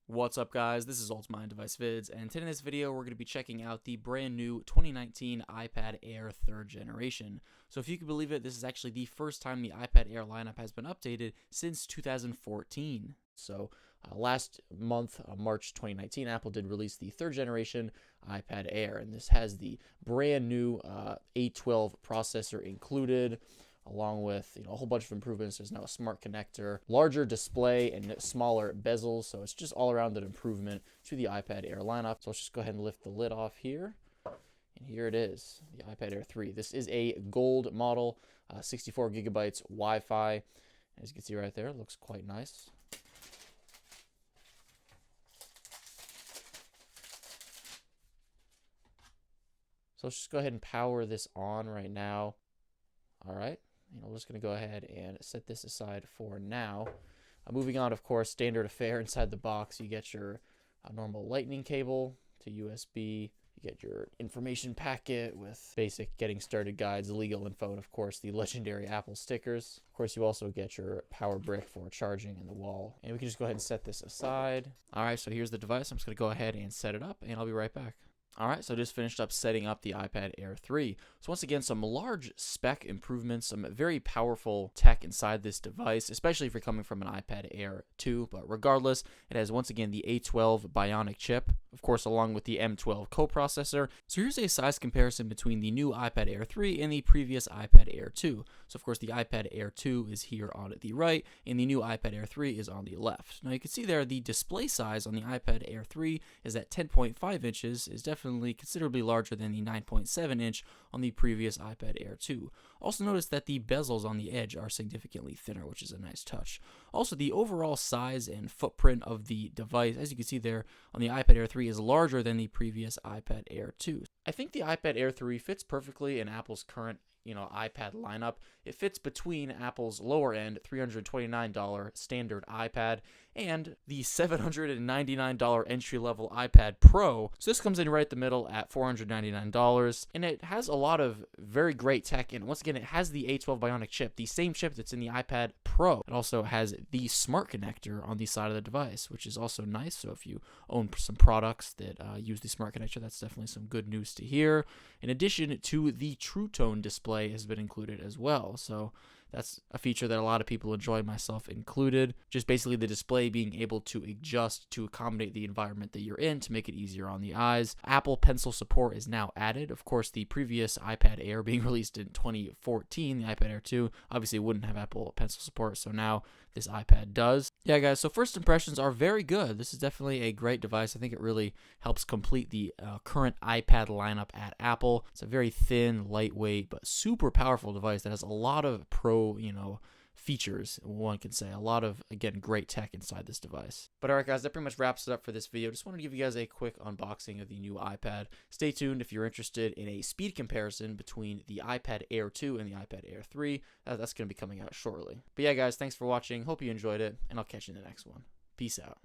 What's up, guys? This is Ultimate Device Vids, and today in this video we're going to be checking out the brand new 2019 iPad Air 3rd generation. So if you can believe it, this is actually the first time the iPad Air lineup has been updated since 2014. So last month, March 2019, Apple did release the 3rd generation iPad Air, and this has the brand new A12 processor included, along with a whole bunch of improvements. There's now a smart connector, larger display, and smaller bezels. So it's just all around an improvement to the iPad Air lineup. So let's just go ahead and lift the lid off here. And here it is, the iPad Air 3. This is a gold model, 64 gigabytes Wi-Fi. As you can see right there, it looks quite nice. So let's just go ahead and power this on right now. All right. We're just going to go ahead and set this aside for now. Moving on, of course, standard affair inside the box. You get your normal lightning cable to USB. You get your information packet with basic getting started guides, legal info, and of course the legendary Apple stickers. Of course, you also get your power brick for charging in the wall. And we can just go ahead and set this aside. All right, so here's the device. I'm just going to go ahead and set it up, and I'll be right back. Alright, so I just finished up setting up the iPad Air 3. So once again, some large spec improvements, some very powerful tech inside this device, especially if you're coming from an iPad Air 2. But regardless, it has once again the A12 Bionic chip, of course, along with the M12 coprocessor. So here's a size comparison between the new iPad Air 3 and the previous iPad Air 2. So of course, the iPad Air 2 is here on the right, and the new iPad Air 3 is on the left. Now you can see there the display size on the iPad Air 3 is at 10.5 inches, is definitely considerably larger than the 9.7 inch on the previous iPad Air 2. Also notice that the bezels on the edge are significantly thinner, which is a nice touch. Also, the overall size and footprint of the device, as you can see there on the iPad Air 3, is larger than the previous iPad Air 2. I think the iPad Air 3 fits perfectly in Apple's current iPad lineup. It fits between Apple's lower end $329 standard iPad and the $799 entry-level iPad Pro. So this comes in right at the middle at $499, and it has a lot of very great tech. And once again, it has the A12 Bionic chip, the same chip that's in the iPad Pro. It also has the smart connector on the side of the device, which is also nice. So if you own some products that use the smart connector, that's definitely some good news to hear. In addition to the True Tone display has been included as well. So that's a feature that a lot of people enjoy, myself included. Just basically the display being able to adjust to accommodate the environment that you're in to make it easier on the eyes. Apple Pencil support is now added. Of course, the previous iPad Air being released in 2014, the iPad Air 2, obviously wouldn't have Apple Pencil support, so now this iPad does. Yeah, guys, so first impressions are very good. This is definitely a great device. I think it really helps complete the current iPad lineup at Apple. It's a very thin, lightweight, but super powerful device that has a lot of pro, features, one can say. A lot of, again, great tech inside this device. But alright, guys, that pretty much wraps it up for this video. Just wanted to give you guys a quick unboxing of the new iPad. Stay tuned if you're interested in a speed comparison between the iPad Air 2 and the iPad Air 3. That's going to be coming out shortly. But yeah, guys, thanks for watching. Hope you enjoyed it, and I'll catch you in the next one. Peace out.